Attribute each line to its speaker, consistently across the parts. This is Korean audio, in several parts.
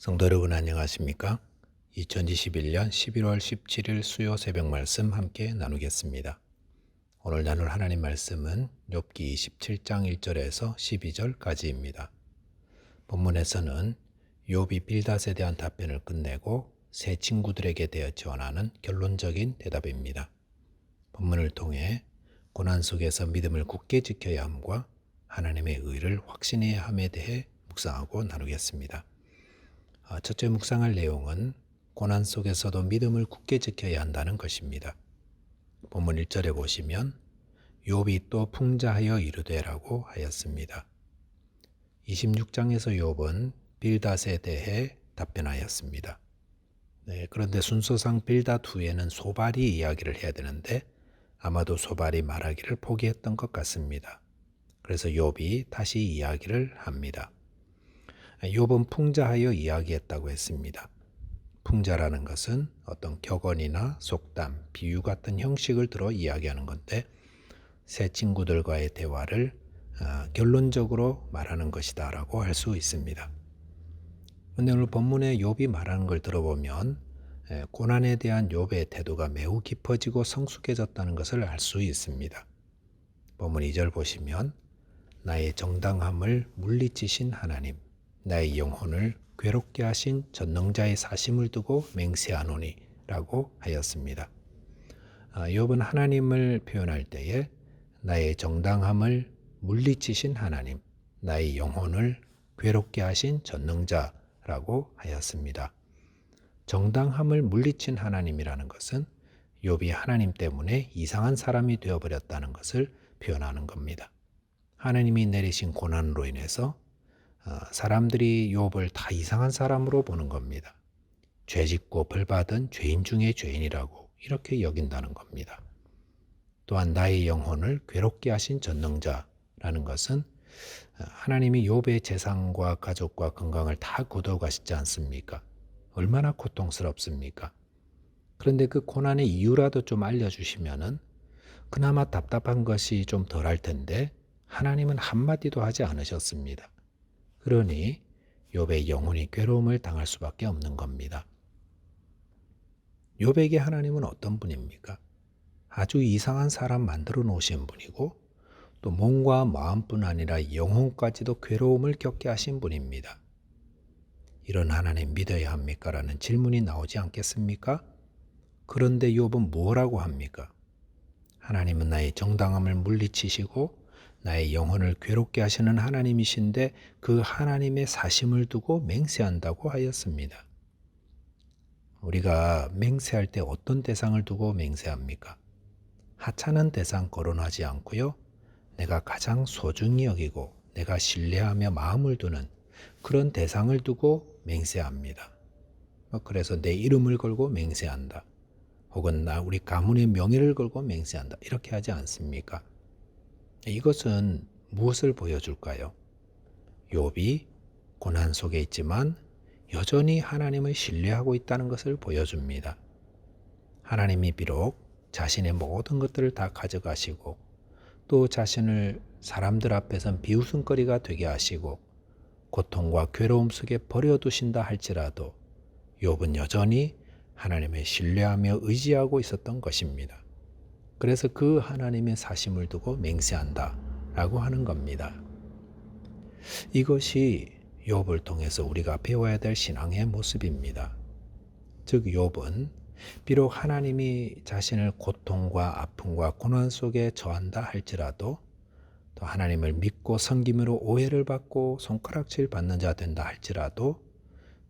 Speaker 1: 성도 여러분 안녕하십니까? 2021년 11월 17일 수요 새벽 말씀 함께 나누겠습니다. 오늘 나눌 하나님 말씀은 욥기 27장 1절에서 12절까지입니다. 본문에서는 욥이 빌닷에 대한 답변을 끝내고 세 친구들에게 대해 지원하는 결론적인 대답입니다. 본문을 통해 고난 속에서 믿음을 굳게 지켜야 함과 하나님의 의를 확신해야 함에 대해 묵상하고 나누겠습니다. 첫째 묵상할 내용은 고난 속에서도 믿음을 굳게 지켜야 한다는 것입니다. 본문 1절에 보시면 욥이 또 풍자하여 이르되라고 하였습니다. 26장에서 욥은 빌닷에 대해 답변하였습니다. 그런데 순서상 빌닷 후에는 소발이 이야기를 해야 되는데 아마도 소발이 말하기를 포기했던 것 같습니다. 그래서 욥이 다시 이야기를 합니다. 욥은 풍자하여 이야기했다고 했습니다. 풍자라는 것은 어떤 격언이나 속담, 비유 같은 형식을 들어 이야기하는 건데 세 친구들과의 대화를 결론적으로 말하는 것이다 라고 할 수 있습니다. 그런데 오늘 본문에 욥이 말하는 걸 들어보면 고난에 대한 욥의 태도가 매우 깊어지고 성숙해졌다는 것을 알 수 있습니다. 본문 2절 보시면 나의 정당함을 물리치신 하나님, 나의 영혼을 괴롭게 하신 전능자의 사심을 두고 맹세하노니 라고 하였습니다. 욥은 하나님을 표현할 때에 나의 정당함을 물리치신 하나님, 나의 영혼을 괴롭게 하신 전능자라고 하였습니다. 정당함을 물리친 하나님이라는 것은 욥이 하나님 때문에 이상한 사람이 되어버렸다는 것을 표현하는 겁니다. 하나님이 내리신 고난으로 인해서 사람들이 욥을 다 이상한 사람으로 보는 겁니다. 죄짓고 벌받은 죄인 중에 죄인이라고 이렇게 여긴다는 겁니다. 또한 나의 영혼을 괴롭게 하신 전능자라는 것은 하나님이 욥의 재산과 가족과 건강을 다 거둬가시지 않습니까? 얼마나 고통스럽습니까? 그런데 그 고난의 이유라도 좀 알려주시면은 그나마 답답한 것이 좀 덜할 텐데 하나님은 한마디도 하지 않으셨습니다. 그러니 욥의 영혼이 괴로움을 당할 수밖에 없는 겁니다. 욥에게 하나님은 어떤 분입니까? 아주 이상한 사람 만들어 놓으신 분이고 또 몸과 마음뿐 아니라 영혼까지도 괴로움을 겪게 하신 분입니다. 이런 하나님 믿어야 합니까? 라는 질문이 나오지 않겠습니까? 그런데 욥은 뭐라고 합니까? 하나님은 나의 정당함을 물리치시고 나의 영혼을 괴롭게 하시는 하나님이신데 그 하나님의 사심을 두고 맹세한다고 하였습니다. 우리가 맹세할 때 어떤 대상을 두고 맹세합니까? 하찮은 대상 거론하지 않고요. 내가 가장 소중히 여기고 내가 신뢰하며 마음을 두는 그런 대상을 두고 맹세합니다. 그래서 내 이름을 걸고 맹세한다. 혹은 우리 가문의 명예를 걸고 맹세한다. 이렇게 하지 않습니까? 이것은 무엇을 보여줄까요? 욥이 고난 속에 있지만 여전히 하나님을 신뢰하고 있다는 것을 보여줍니다. 하나님이 비록 자신의 모든 것들을 다 가져가시고 또 자신을 사람들 앞에선 비웃음거리가 되게 하시고 고통과 괴로움 속에 버려두신다 할지라도 욥은 여전히 하나님을 신뢰하며 의지하고 있었던 것입니다. 그래서 그 하나님의 사심을 두고 맹세한다 라고 하는 겁니다. 이것이 욥을 통해서 우리가 배워야 될 신앙의 모습입니다. 즉 욥은 비록 하나님이 자신을 고통과 아픔과 고난 속에 처한다 할지라도 또 하나님을 믿고 섬김으로 오해를 받고 손가락질 받는 자 된다 할지라도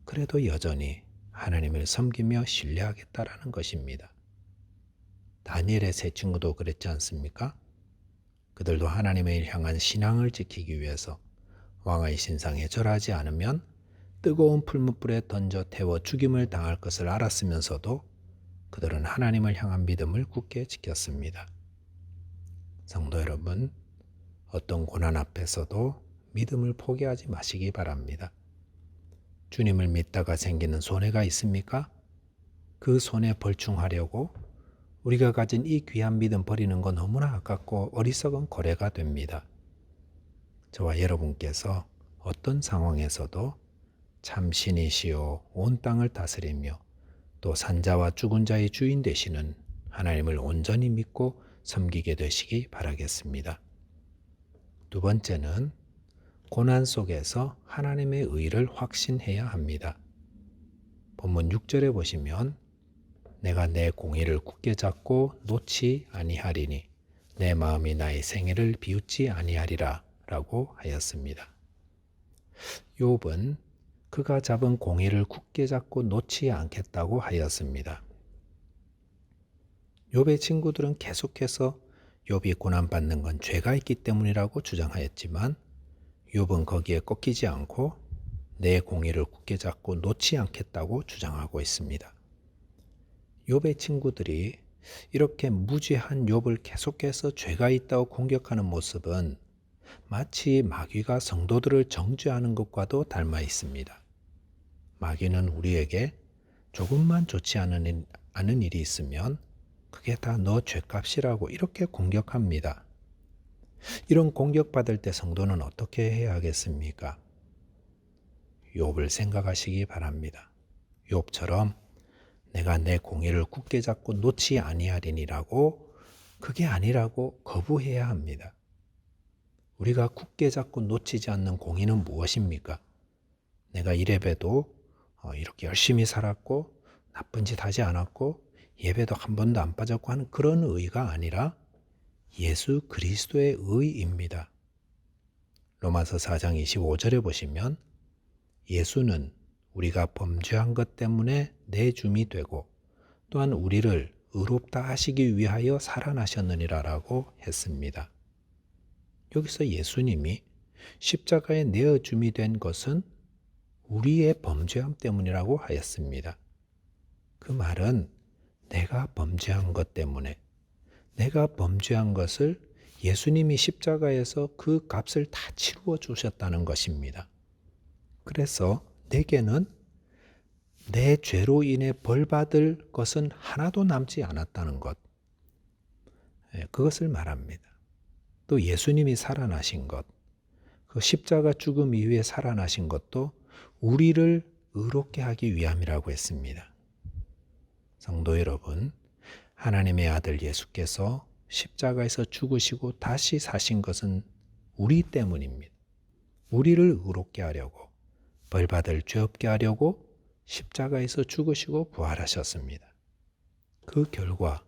Speaker 1: 그래도 여전히 하나님을 섬기며 신뢰하겠다라는 것입니다. 다니엘의 세 친구도 그랬지 않습니까? 그들도 하나님을 향한 신앙을 지키기 위해서 왕의 신상에 절하지 않으면 뜨거운 풀무불에 던져 태워 죽임을 당할 것을 알았으면서도 그들은 하나님을 향한 믿음을 굳게 지켰습니다. 성도 여러분, 어떤 고난 앞에서도 믿음을 포기하지 마시기 바랍니다. 주님을 믿다가 생기는 손해가 있습니까? 그 손해 벌충하려고 우리가 가진 이 귀한 믿음 버리는 건 너무나 아깝고 어리석은 거래가 됩니다. 저와 여러분께서 어떤 상황에서도 참 신이시요 온 땅을 다스리며 또 산자와 죽은 자의 주인 되시는 하나님을 온전히 믿고 섬기게 되시기 바라겠습니다. 두 번째는 고난 속에서 하나님의 의를 확신해야 합니다. 본문 6절에 보시면 내가 내 공의를 굳게 잡고 놓지 아니하리니 내 마음이 나의 생애를 비웃지 아니하리라 라고 하였습니다. 욥은 그가 잡은 공의를 굳게 잡고 놓지 않겠다고 하였습니다. 욥의 친구들은 계속해서 욥이 고난받는 건 죄가 있기 때문이라고 주장하였지만 욥은 거기에 꺾이지 않고 내 공의를 굳게 잡고 놓지 않겠다고 주장하고 있습니다. 욥의 친구들이 이렇게 무지한 욥을 계속해서 죄가 있다고 공격하는 모습은 마치 마귀가 성도들을 정죄하는 것과도 닮아 있습니다. 마귀는 우리에게 조금만 좋지 않은 일이 있으면 그게 다 너 죄값이라고 이렇게 공격합니다. 이런 공격받을 때 성도는 어떻게 해야 하겠습니까? 욥을 생각하시기 바랍니다. 욥처럼 내가 내 공의를 굳게 잡고 놓지 아니하리니라고 그게 아니라고 거부해야 합니다. 우리가 굳게 잡고 놓치지 않는 공의는 무엇입니까? 내가 이래봬도 이렇게 열심히 살았고 나쁜 짓 하지 않았고 예배도 한 번도 안 빠졌고 하는 그런 의가 아니라 예수 그리스도의 의입니다. 로마서 4장 25절에 보시면 예수는 우리가 범죄한 것 때문에 내줌이 되고 또한 우리를 의롭다 하시기 위하여 살아나셨느니라 라고 했습니다. 여기서 예수님이 십자가에 내어줌이 된 것은 우리의 범죄함 때문이라고 하였습니다. 그 말은 내가 범죄한 것 때문에 내가 범죄한 것을 예수님이 십자가에서 그 값을 다 치루어 주셨다는 것입니다. 그래서 내게는 내 죄로 인해 벌받을 것은 하나도 남지 않았다는 것, 그것을 말합니다. 또 예수님이 살아나신 것, 그 십자가 죽음 이후에 살아나신 것도 우리를 의롭게 하기 위함이라고 했습니다. 성도 여러분, 하나님의 아들 예수께서 십자가에서 죽으시고 다시 사신 것은 우리 때문입니다. 우리를 의롭게 하려고, 벌받을 죄 없게 하려고 십자가에서 죽으시고 부활하셨습니다. 그 결과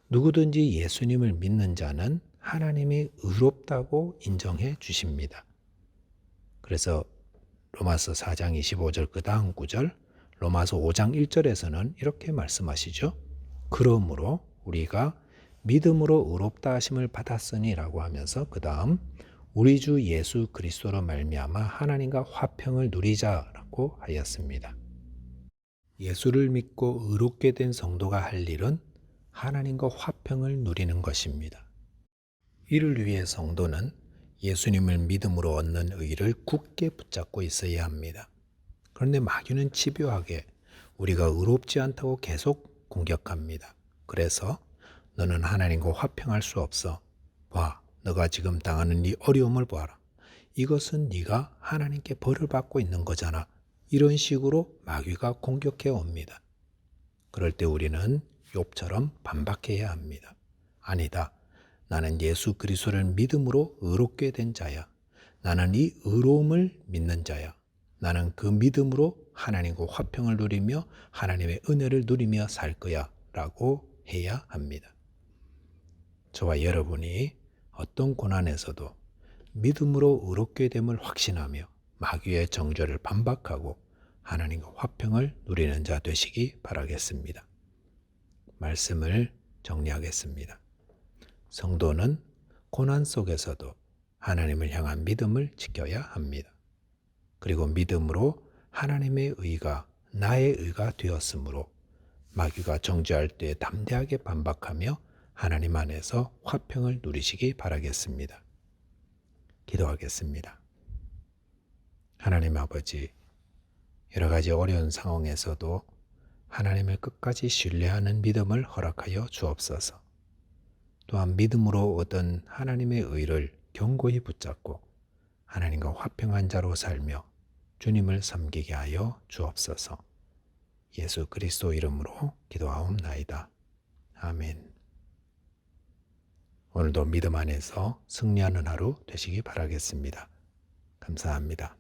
Speaker 1: 누구든지 예수님을 믿는 자는 하나님이 의롭다고 인정해 주십니다. 그래서 로마서 4장 25절 그 다음 구절, 로마서 5장 1절에서는 이렇게 말씀하시죠. 그러므로 우리가 믿음으로 의롭다 하심을 받았으니 라고 하면서 그 다음 우리 주 예수 그리스도로 말미암아 하나님과 화평을 누리자라고 하였습니다. 예수를 믿고 의롭게 된 성도가 할 일은 하나님과 화평을 누리는 것입니다. 이를 위해 성도는 예수님을 믿음으로 얻는 의를 굳게 붙잡고 있어야 합니다. 그런데 마귀는 집요하게 우리가 의롭지 않다고 계속 공격합니다. 그래서 너는 하나님과 화평할 수 없어. 봐, 너가 지금 당하는 이 어려움을 봐라. 이것은 네가 하나님께 벌을 받고 있는 거잖아. 이런 식으로 마귀가 공격해 옵니다. 그럴 때 우리는 욥처럼 반박해야 합니다. 아니다. 나는 예수 그리스도를 믿음으로 의롭게 된 자야. 나는 이 의로움을 믿는 자야. 나는 그 믿음으로 하나님과 화평을 누리며 하나님의 은혜를 누리며 살 거야 라고 해야 합니다. 저와 여러분이 어떤 고난에서도 믿음으로 의롭게 됨을 확신하며 마귀의 정죄를 반박하고 하나님과 화평을 누리는 자 되시기 바라겠습니다. 말씀을 정리하겠습니다. 성도는 고난 속에서도 하나님을 향한 믿음을 지켜야 합니다. 그리고 믿음으로 하나님의 의가 나의 의가 되었으므로 마귀가 정죄할 때 담대하게 반박하며 하나님 안에서 화평을 누리시기 바라겠습니다. 기도하겠습니다. 하나님 아버지, 여러 가지 어려운 상황에서도 하나님을 끝까지 신뢰하는 믿음을 허락하여 주옵소서. 또한 믿음으로 얻은 하나님의 의를 견고히 붙잡고 하나님과 화평한 자로 살며 주님을 섬기게 하여 주옵소서. 예수 그리스도 이름으로 기도하옵나이다. 아멘. 오늘도 믿음 안에서 승리하는 하루 되시기 바라겠습니다. 감사합니다.